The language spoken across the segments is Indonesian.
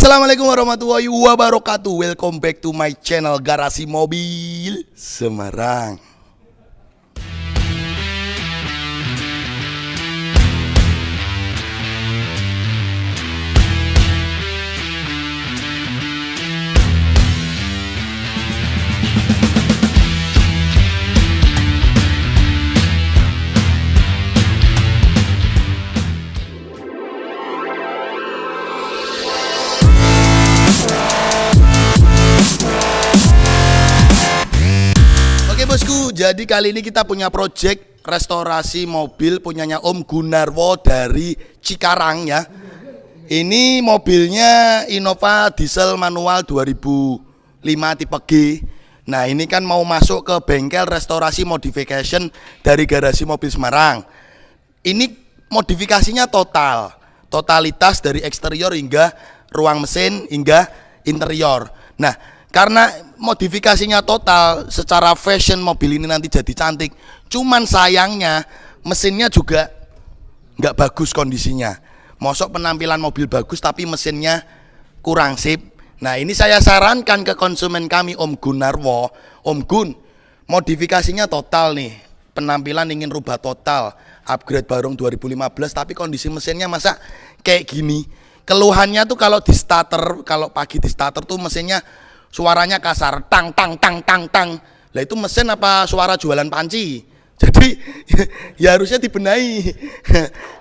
Assalamualaikum warahmatullahi wabarakatuh. Welcome back to my channel Garasi Mobil Semarang. Bosku, jadi kali ini kita punya project restorasi mobil punyanya Om Gunarwo dari Cikarang ya. Ini mobilnya Innova diesel manual 2005 tipe G. Nah ini kan mau masuk ke bengkel restorasi modification dari Garasi Mobil Semarang. Ini modifikasinya totalitas dari eksterior hingga ruang mesin hingga interior. Nah karena modifikasinya total, secara fashion mobil ini nanti jadi cantik. Cuman sayangnya mesinnya juga nggak bagus kondisinya. Mosok penampilan mobil bagus tapi mesinnya kurang sip. Nah ini saya sarankan ke konsumen kami Om Gunarwo. Om Gun, modifikasinya total nih. Penampilan ingin rubah total, upgrade barong 2015 tapi kondisi mesinnya masa kayak gini. Keluhannya tuh kalau di starter, kalau pagi di starter tuh mesinnya suaranya kasar, tang tang tang tang tang. Lah itu mesin apa suara jualan panci? Jadi ya harusnya dibenahi.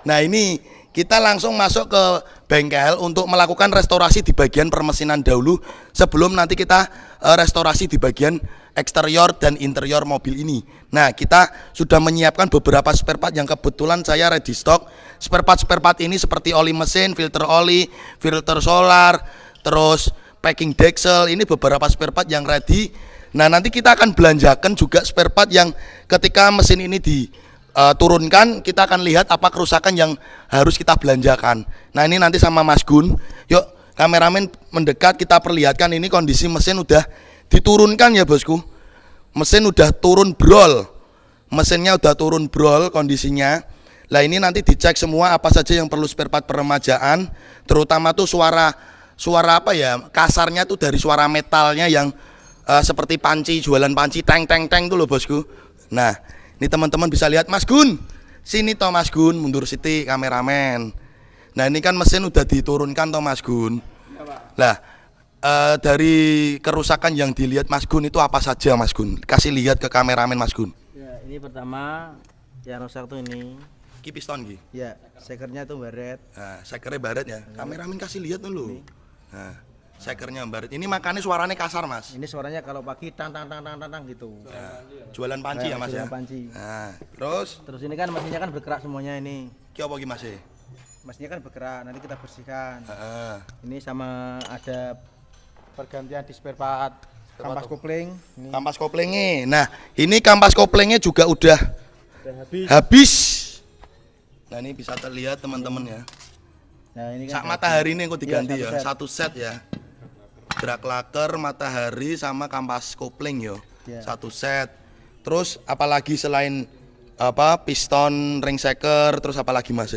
Nah ini kita langsung masuk ke bengkel untuk melakukan restorasi di bagian permesinan dahulu sebelum nanti kita restorasi di bagian eksterior dan interior mobil ini. Nah kita sudah menyiapkan beberapa spare part yang kebetulan saya ready stock. Spare part ini seperti oli mesin, filter oli, filter solar, terus packing deksel, ini beberapa spare part yang ready. Nah nanti kita akan belanjakan juga spare part yang ketika mesin ini diturunkan kita akan lihat apa kerusakan yang harus kita belanjakan. Nah ini nanti sama Mas Gun. Yuk kameramen mendekat, kita perlihatkan ini kondisi mesin udah diturunkan ya bosku. Mesin udah turun brol, mesinnya udah turun brol kondisinya. Lah ini nanti dicek semua apa saja yang perlu spare part peremajaan, terutama tuh suara apa ya, kasarnya tuh dari suara metalnya yang seperti panci, jualan panci teng teng teng tuh loh bosku. Nah ini teman-teman bisa lihat Mas Gun, sini toh Mas Gun, mundur siti kameramen. Nah ini kan mesin udah diturunkan toh Mas Gun. Lah dari kerusakan yang dilihat Mas Gun itu apa saja Mas Gun? Kasih lihat ke kameramen Mas Gun. Ya ini pertama yang rusak tuh ini. Ki piston ki. Ya, sekernya tuh baret. Nah, sekernya baret ya. Kameramen kasih lihat dulu. Nah, sekernya baret. Ini makanya suaranya kasar, Mas. Ini suaranya kalau pagi tang tang tang tang tang gitu. Nah, jualan panci ya, Mas ya. Jualan panci. Nah, terus ini kan mesinnya kan bergerak semuanya ini. Ki apa ki Mas? Mesinnya kan bergerak, nanti kita bersihkan. Heeh. Ini sama ada pergantian di spare part. Kampas kopling. Ini. Kampas koplingnya. Nah, ini kampas koplingnya juga udah habis. Nah, ini bisa terlihat teman-teman ya. Nah, ini kan sak matahari ini yang diganti ya, satu set ya. Drag laker, matahari sama kampas kopling yo. Ya. Satu set. Terus apalagi selain apa piston, ring shaker, terus apalagi Mas?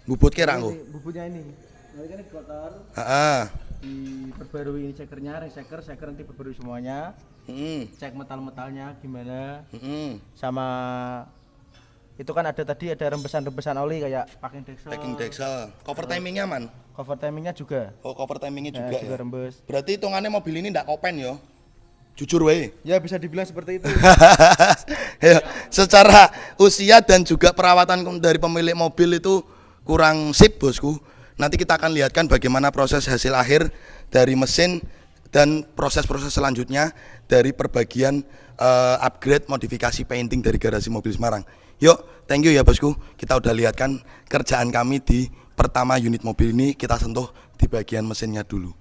Bubut kira nggo? Bubutnya ini. Nah, ini kan kotor. Heeh. Diperbarui ini cekernya, ring shaker nanti perbarui semuanya. Cek metal-metalnya gimana. Sama itu kan ada tadi ada rembesan-rembesan oli kayak packing deksel. Cover timingnya man? Cover timingnya juga. Oh cover timingnya juga juga ya? rembes. Berarti hitungannya mobil ini ndak kopen yo? Jujur weh. Ya bisa dibilang seperti itu. Ya, secara usia dan juga perawatan dari pemilik mobil itu kurang sip bosku. Nanti kita akan lihatkan bagaimana proses hasil akhir dari mesin dan proses-proses selanjutnya dari perbagian upgrade modifikasi painting dari Garasi Mobil Semarang. Yuk, thank you ya bosku. Kita udah lihatkan kerjaan kami di pertama unit mobil ini, kita sentuh di bagian mesinnya dulu.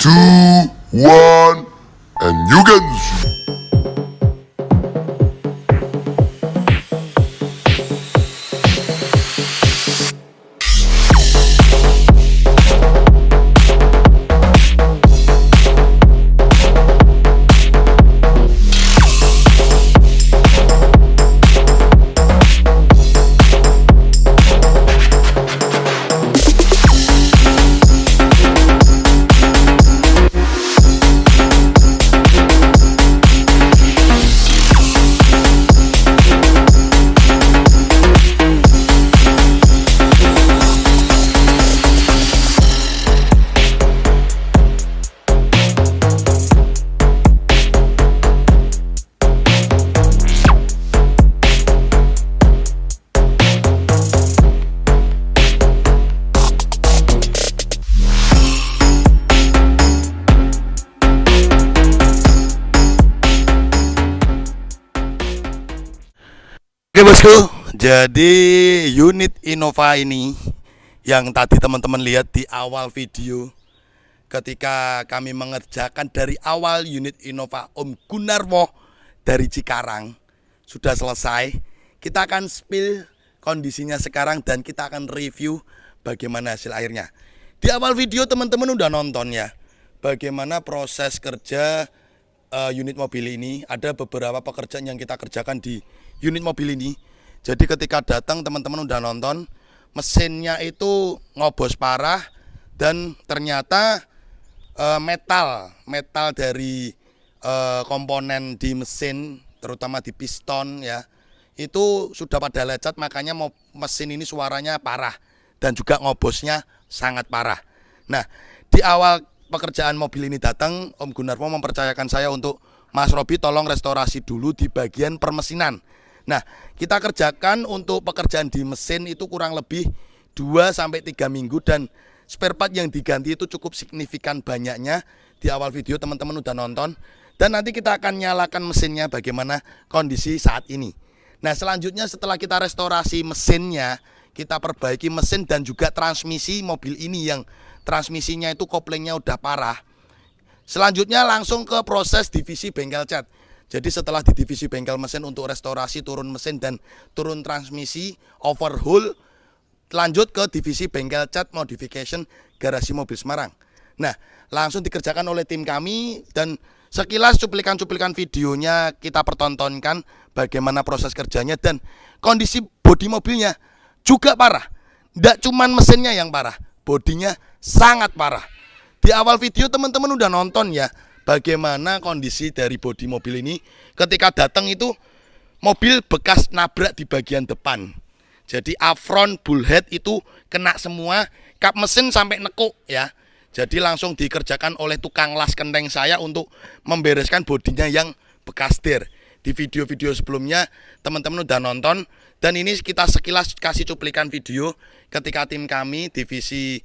2, 1, and you can shoot. Oke bosku, jadi unit Innova ini yang tadi teman-teman lihat di awal video, ketika kami mengerjakan dari awal unit Innova Om Gunarwo dari Cikarang sudah selesai. Kita akan spill kondisinya sekarang dan kita akan review bagaimana hasil akhirnya. Di awal video teman-teman udah nonton ya, bagaimana proses kerja unit mobil ini. Ada beberapa pekerjaan yang kita kerjakan di unit mobil ini. Jadi ketika datang teman-teman udah nonton, mesinnya itu ngobos parah dan ternyata metal dari komponen di mesin, terutama di piston ya, itu sudah pada lecet, makanya mesin ini suaranya parah dan juga ngobosnya sangat parah. Nah, di awal pekerjaan mobil ini datang, Om Gunarwo mempercayakan saya untuk Mas Robi tolong restorasi dulu di bagian permesinan. Nah, kita kerjakan untuk pekerjaan di mesin itu kurang lebih 2-3 minggu dan spare part yang diganti itu cukup signifikan banyaknya. Di awal video teman-teman udah nonton. Dan nanti kita akan nyalakan mesinnya bagaimana kondisi saat ini. Nah, selanjutnya setelah kita restorasi mesinnya, kita perbaiki mesin dan juga transmisi mobil ini yang transmisinya itu koplingnya udah parah. Selanjutnya langsung ke proses divisi bengkel cat. Jadi setelah di divisi bengkel mesin untuk restorasi turun mesin dan turun transmisi, overhaul, lanjut ke divisi bengkel cat modification garasi mobil Semarang. Nah, langsung dikerjakan oleh tim kami dan sekilas cuplikan-cuplikan videonya kita pertontonkan bagaimana proses kerjanya dan kondisi bodi mobilnya juga parah. Tidak cuman mesinnya yang parah, bodinya sangat parah. Di awal video teman-teman udah nonton ya, bagaimana kondisi dari bodi mobil ini. Ketika datang itu mobil bekas nabrak di bagian depan. Jadi afron bullhead itu kena semua, kap mesin sampai nekuk ya. Jadi langsung dikerjakan oleh tukang las kenteng saya untuk membereskan bodinya yang bekas dir. Di video-video sebelumnya teman-teman udah nonton dan ini kita sekilas kasih cuplikan video ketika tim kami divisi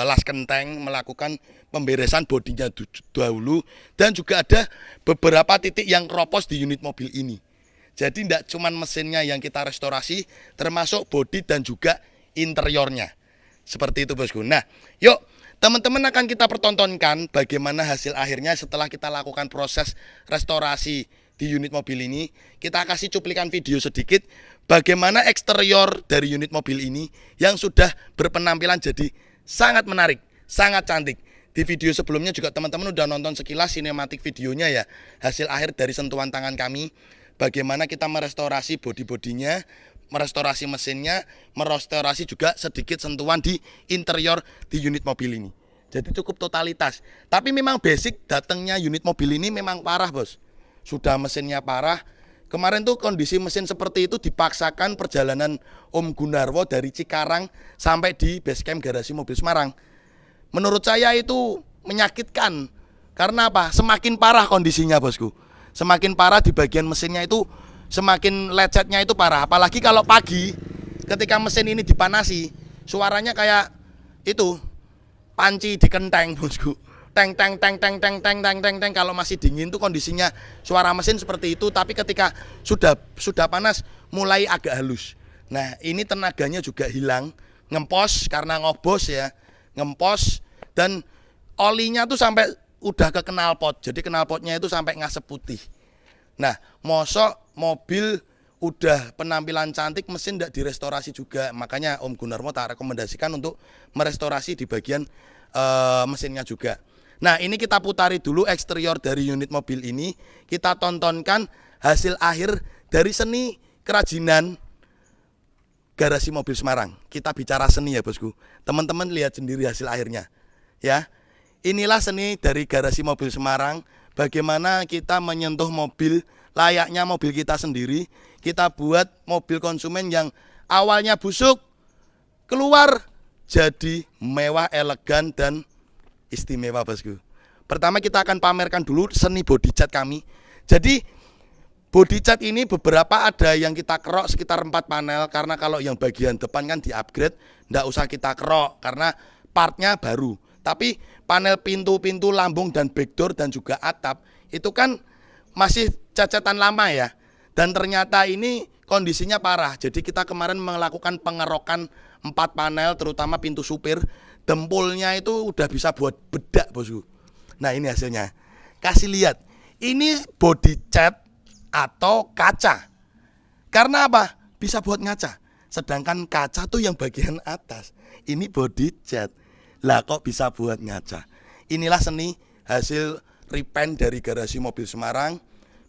las kenteng melakukan pemberesan bodinya dahulu dan juga ada beberapa titik yang keropos di unit mobil ini. Jadi tidak cuma mesinnya yang kita restorasi, termasuk bodi dan juga interiornya. Seperti itu bosku. Nah, yuk teman-teman akan kita pertontonkan bagaimana hasil akhirnya setelah kita lakukan proses restorasi di unit mobil ini. Kita kasih cuplikan video sedikit bagaimana eksterior dari unit mobil ini yang sudah berpenampilan jadi sangat menarik, sangat cantik. Di video sebelumnya juga teman-teman udah nonton sekilas sinematik videonya ya, hasil akhir dari sentuhan tangan kami, bagaimana kita merestorasi bodi-bodinya, merestorasi mesinnya, merestorasi juga sedikit sentuhan di interior di unit mobil ini. Jadi cukup totalitas. Tapi memang basic datangnya unit mobil ini memang parah bos. Sudah mesinnya parah. Kemarin tuh kondisi mesin seperti itu dipaksakan perjalanan Om Gunarwo dari Cikarang sampai di basecamp garasi mobil Semarang. Menurut saya itu menyakitkan. Karena apa? Semakin parah kondisinya bosku. Semakin parah di bagian mesinnya itu, semakin lecetnya itu parah. Apalagi kalau pagi ketika mesin ini dipanasi, suaranya kayak itu panci di kenteng bosku. Teng teng teng teng teng teng teng teng teng. Kalau masih dingin tuh kondisinya suara mesin seperti itu, tapi ketika sudah panas mulai agak halus. Nah, ini tenaganya juga hilang, ngempos karena ngobos ya. Ngempos dan olinya tuh sampai udah ke knalpot. Jadi knalpotnya itu sampai ngasep putih. Nah, mosok mobil udah penampilan cantik mesin tidak direstorasi juga. Makanya Om Gunarmo tak rekomendasikan untuk merestorasi di bagian mesinnya juga. Nah, ini kita putari dulu eksterior dari unit mobil ini. Kita tontonkan hasil akhir dari seni kerajinan garasi mobil Semarang. Kita bicara seni ya bosku. Teman-teman lihat sendiri hasil akhirnya. Ya, inilah seni dari garasi mobil Semarang. Bagaimana kita menyentuh mobil layaknya mobil kita sendiri. Kita buat mobil konsumen yang awalnya busuk, keluar jadi mewah, elegan, dan istimewa bosku. Pertama kita akan pamerkan dulu seni body cat kami. Jadi body cat ini beberapa ada yang kita kerok sekitar 4 panel. Karena kalau yang bagian depan kan di upgrade, nggak usah kita kerok karena partnya baru. Tapi panel pintu-pintu, lambung, dan backdoor dan juga atap itu kan masih cacatan lama ya. Dan ternyata ini kondisinya parah. Jadi kita kemarin melakukan pengerokan 4 panel terutama pintu supir. Dempulnya itu udah bisa buat bedak bosku. Nah ini hasilnya. Kasih lihat. Ini body cat atau kaca. Karena apa? Bisa buat ngaca. Sedangkan kaca tuh yang bagian atas. Ini body cat. Lah kok bisa buat ngaca. Inilah seni hasil repaint dari garasi mobil Semarang.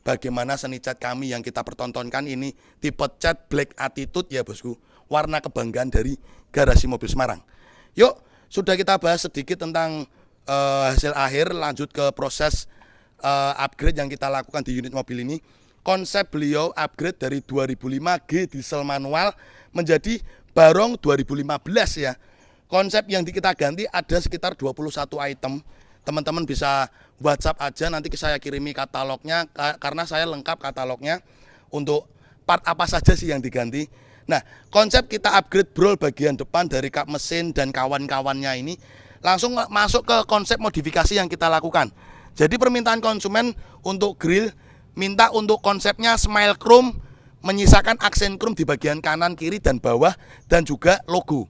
Bagaimana seni cat kami yang kita pertontonkan ini tipe cat black attitude ya bosku. Warna kebanggaan dari garasi mobil Semarang. Yuk, sudah kita bahas sedikit tentang hasil akhir. Lanjut ke proses upgrade yang kita lakukan di unit mobil ini. Konsep beliau upgrade dari 2005 G diesel manual menjadi Barong 2015 ya. Konsep yang kita ganti ada sekitar 21 item. Teman-teman bisa WhatsApp aja, nanti saya kirimi katalognya karena saya lengkap katalognya untuk part apa saja sih yang diganti. Nah, konsep kita upgrade brol bagian depan dari kap mesin dan kawan-kawannya ini langsung masuk ke konsep modifikasi yang kita lakukan. Jadi permintaan konsumen untuk grill minta untuk konsepnya smile chrome, menyisakan aksen chrome di bagian kanan, kiri, dan bawah, dan juga logo.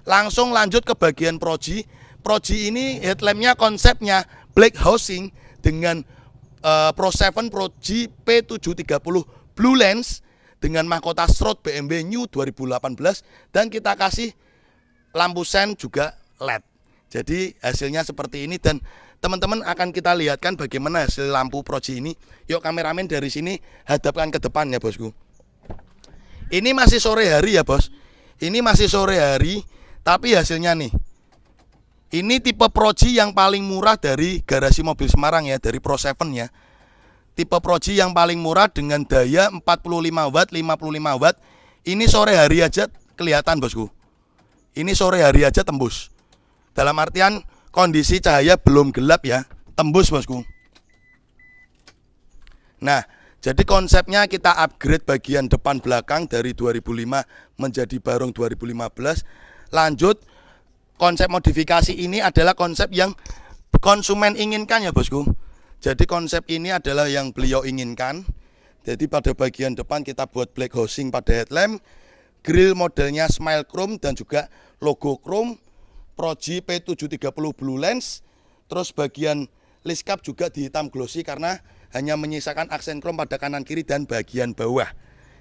Langsung lanjut ke bagian proji. Proji ini headlampnya konsepnya black housing dengan Pro 7 Proji P730 Blue Lens dengan mahkota strobe BMW New 2018 dan kita kasih lampu sen juga LED. Jadi hasilnya seperti ini dan teman-teman akan kita lihatkan bagaimana hasil lampu proji ini. Yuk kameramen dari sini hadapkan ke depan ya bosku. Ini masih sore hari ya bos. Ini masih sore hari tapi hasilnya nih. Ini tipe proji yang paling murah dari garasi mobil Semarang ya, dari Pro 7 ya. Tipe proji yang paling murah dengan daya 45 watt, 55 watt. Ini sore hari aja kelihatan bosku. Ini sore hari aja tembus. Dalam artian kondisi cahaya belum gelap ya, tembus bosku. Nah, jadi konsepnya kita upgrade bagian depan belakang dari 2005 menjadi Barong 2015. Lanjut, konsep modifikasi ini adalah konsep yang konsumen inginkan ya bosku. Jadi konsep ini adalah yang beliau inginkan. Jadi pada bagian depan kita buat black housing pada headlamp, grill modelnya smile chrome dan juga logo chrome, Proji P730 Blue Lens. Terus bagian list cap juga dihitam glossy karena hanya menyisakan aksen chrome pada kanan kiri dan bagian bawah.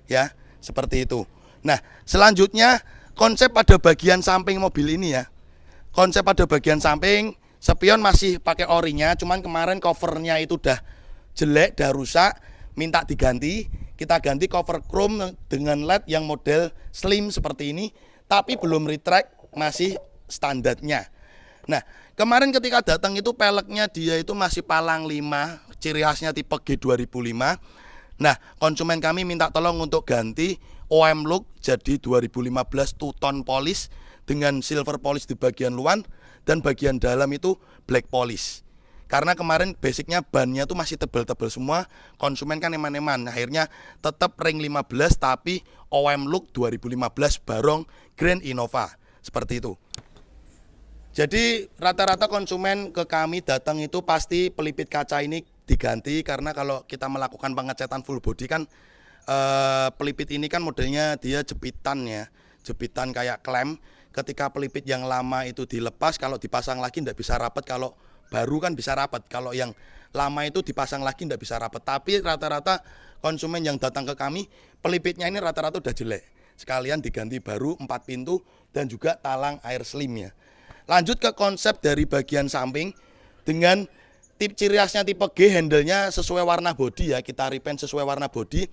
Ya, seperti itu. Nah, selanjutnya konsep pada bagian samping mobil ini ya. Konsep pada bagian samping, spion masih pakai orinya, cuman kemarin covernya itu udah jelek, udah rusak, minta diganti. Kita ganti cover chrome dengan LED yang model slim seperti ini, tapi belum retract, masih standarnya. Nah, kemarin ketika datang itu peleknya dia itu masih palang 5, ciri khasnya tipe G2005. Nah, konsumen kami minta tolong untuk ganti OM look jadi 2015 two-tone polish dengan silver polish di bagian luar dan bagian dalam itu black polish. Karena kemarin basicnya bannya tuh masih tebal-tebal semua, konsumen kan eman-eman. Akhirnya tetap ring 15 tapi OM look 2015 Barong Grand Innova. Seperti itu. Jadi rata-rata konsumen ke kami datang itu pasti pelipit kaca ini diganti karena kalau kita melakukan pengecatan full body kan pelipit ini kan modelnya dia jepitan ya, jepitan kayak klem. Ketika pelipit yang lama itu dilepas, kalau dipasang lagi tidak bisa rapat kalau baru kan bisa rapat. Kalau yang lama itu dipasang lagi nggak bisa rapat. Tapi rata-rata konsumen yang datang ke kami, pelipitnya ini rata-rata udah jelek. Sekalian diganti baru 4 pintu dan juga talang air slimnya. Lanjut ke konsep dari bagian samping dengan ciri khasnya tipe G, handle-nya sesuai warna bodi ya, kita repaint sesuai warna bodi.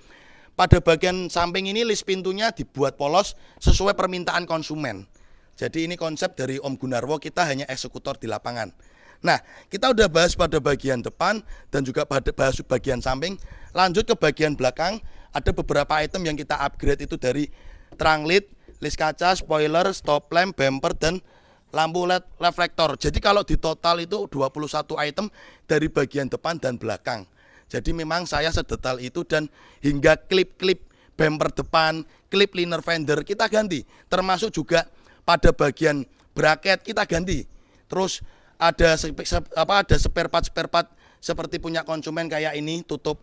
Pada bagian samping ini list pintunya dibuat polos sesuai permintaan konsumen. Jadi ini konsep dari Om Gunarwo, kita hanya eksekutor di lapangan. Nah, kita udah bahas pada bagian depan dan juga bahas bagian samping. Lanjut ke bagian belakang, ada beberapa item yang kita upgrade itu dari terang led, list kaca, spoiler, stop lamp, bumper, dan lampu LED reflektor. Jadi kalau di total itu 21 item dari bagian depan dan belakang. Jadi memang saya sedetail itu dan hingga klip-klip bumper depan, klip liner fender kita ganti. Termasuk juga pada bagian bracket kita ganti. Terus ada spare part seperti punya konsumen kayak ini, tutup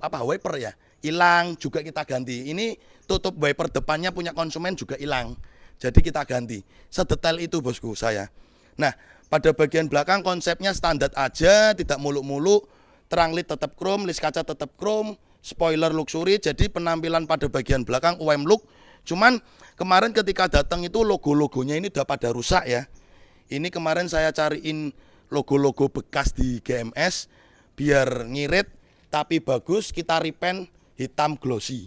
wiper ya, hilang juga kita ganti. Ini tutup wiper depannya punya konsumen juga hilang. Jadi kita ganti. Sedetail itu bosku saya. Nah, pada bagian belakang konsepnya standar aja, tidak muluk-muluk. Terang led tetap chrome, list kaca tetap chrome, spoiler luxury. Jadi penampilan pada bagian belakang UM look. Cuman kemarin ketika datang itu logo-logonya ini udah pada rusak ya. Ini kemarin saya cariin logo-logo bekas di GMS biar ngirit tapi bagus, kita repaint hitam glossy.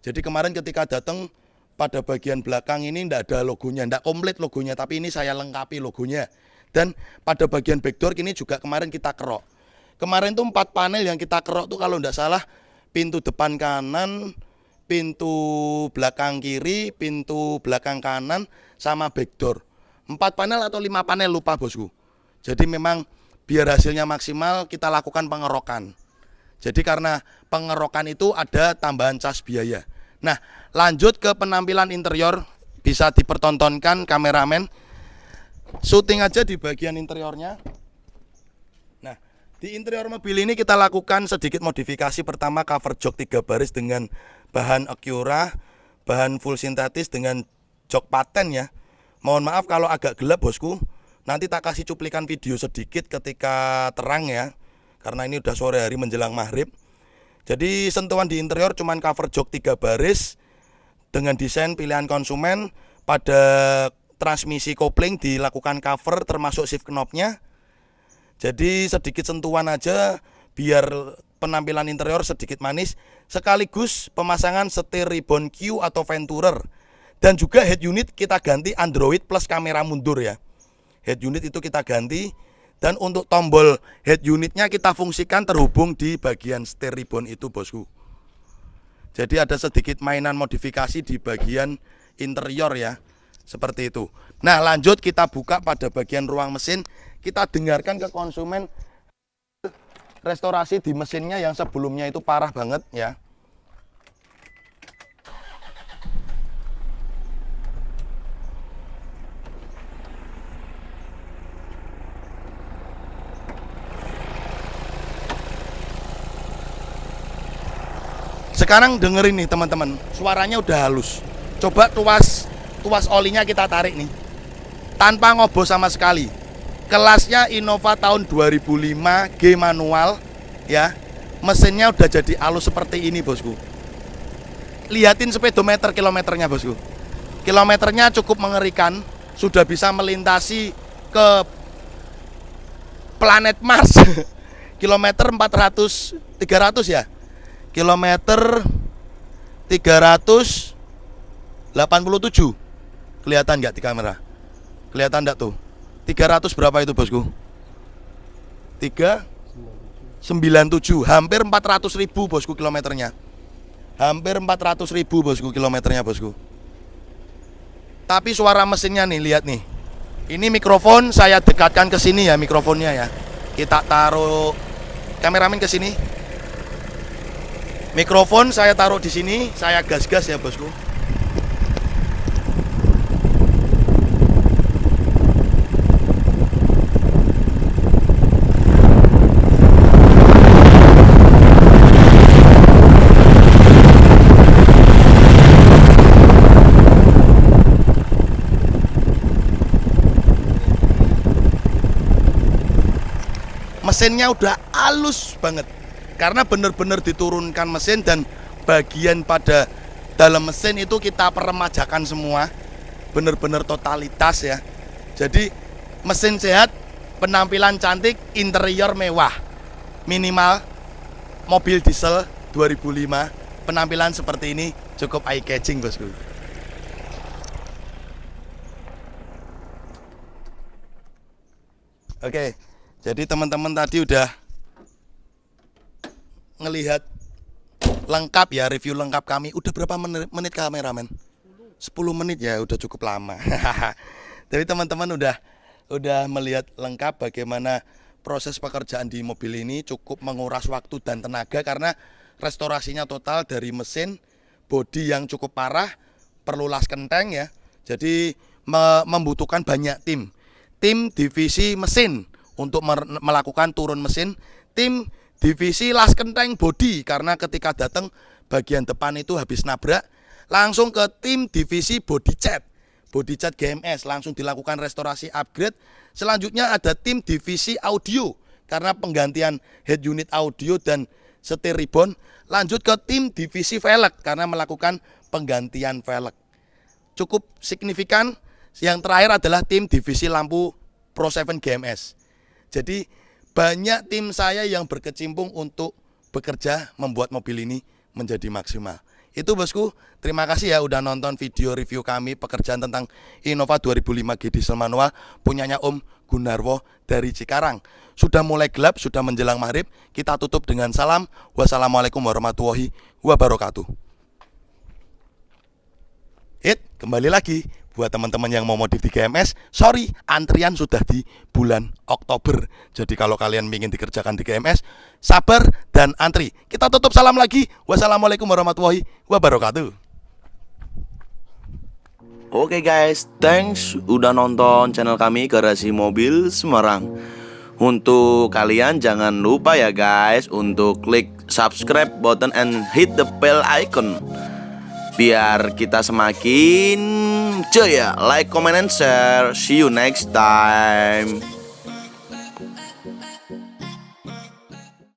Jadi kemarin ketika datang pada bagian belakang ini ndak ada logonya, ndak komplit logonya, tapi ini saya lengkapi logonya. Dan pada bagian backdoor ini juga kemarin kita kerok. Kemarin tuh 4 panel yang kita kerok tuh kalau ndak salah, pintu depan kanan, pintu belakang kiri, pintu belakang kanan, sama backdoor. 4 panel atau 5 panel lupa bosku. Jadi memang biar hasilnya maksimal kita lakukan pengerokan. Jadi karena pengerokan itu ada tambahan cas biaya. Nah, lanjut ke penampilan interior, bisa dipertontonkan kameramen. Syuting aja di bagian interiornya. Nah, di interior mobil ini kita lakukan sedikit modifikasi. Pertama, cover jok 3 baris dengan bahan Acura, bahan full sintetis dengan jok paten ya. Mohon maaf kalau agak gelap bosku. Nanti tak kasih cuplikan video sedikit ketika terang ya. Karena ini udah sore hari menjelang maghrib. Jadi sentuhan di interior cuman cover jok 3 baris dengan desain pilihan konsumen. Pada transmisi kopling dilakukan cover termasuk shift knob-nya. Jadi sedikit sentuhan aja biar penampilan interior sedikit manis. Sekaligus pemasangan setir ribbon Q atau Venturer. Dan juga head unit kita ganti Android plus kamera mundur ya. Head unit itu kita ganti. Dan untuk tombol head unitnya kita fungsikan terhubung di bagian setir ribbon itu bosku. Jadi ada sedikit mainan modifikasi di bagian interior ya. Seperti itu. Nah lanjut kita buka pada bagian ruang mesin. Kita dengarkan ke konsumen restorasi di mesinnya yang sebelumnya itu parah banget ya. Sekarang dengerin nih teman-teman, suaranya udah halus. Coba tuas olinya kita tarik nih, tanpa ngobo sama sekali. Kelasnya Innova tahun 2005 G manual ya. Mesinnya udah jadi halus seperti ini bosku. Lihatin speedometer kilometernya bosku. Kilometernya cukup mengerikan, sudah bisa melintasi ke planet Mars. Kilometer 300 ya. Kilometer 387. Kelihatan nggak di kamera? Kelihatan nggak tuh? 300 berapa itu bosku? 397. Hampir 400.000 bosku kilometernya. Hampir 400.000 bosku kilometernya bosku. Tapi suara mesinnya nih, lihat nih. Ini mikrofon saya dekatkan ke sini ya mikrofonnya ya. Kita taruh kameramen ke sini. Mikrofon saya taruh di sini, saya gas-gas ya bosku. Mesinnya udah halus banget karena bener-bener diturunkan mesin dan bagian pada dalam mesin itu kita peremajakan semua, bener-bener totalitas ya. Jadi mesin sehat, penampilan cantik, interior mewah. Minimal mobil diesel 2005 penampilan seperti ini cukup eye catching bosku. Oke, jadi teman-teman tadi udah ngelihat lengkap ya, review lengkap kami. Udah berapa menit kameramen? 10 menit ya, udah cukup lama. Tapi teman-teman udah melihat lengkap bagaimana proses pekerjaan di mobil ini, cukup menguras waktu dan tenaga karena restorasinya total dari mesin, bodi yang cukup parah, perlu las kenteng ya. Jadi membutuhkan banyak tim divisi mesin untuk melakukan turun mesin, tim divisi las kenteng bodi karena ketika datang bagian depan itu habis nabrak, langsung ke tim divisi body cat GMS langsung dilakukan restorasi upgrade. Selanjutnya ada tim divisi audio karena penggantian head unit audio dan setir ribbon. Lanjut ke tim divisi velg karena melakukan penggantian velg. Cukup signifikan. Yang terakhir adalah tim divisi lampu Pro 7 GMS. Jadi banyak tim saya yang berkecimpung untuk bekerja membuat mobil ini menjadi maksimal. Itu bosku, terima kasih ya udah nonton video review kami pekerjaan tentang Innova 2005G diesel manual punyanya Om Gunarwo dari Cikarang. Sudah mulai gelap, sudah menjelang maghrib, kita tutup dengan salam. Wassalamualaikum warahmatullahi wabarakatuh. Kembali lagi buat teman-teman yang mau modif di GMS, sorry, antrian sudah di bulan Oktober. Jadi kalau kalian ingin dikerjakan di GMS, sabar dan antri. Kita tutup salam lagi. Wassalamualaikum warahmatullahi wabarakatuh. Oke guys, thanks udah nonton channel kami Garasi Mobil Semarang. Untuk kalian jangan lupa ya guys untuk klik subscribe button and hit the bell icon biar kita semakin jaya. Like, comment, and share. See you next time.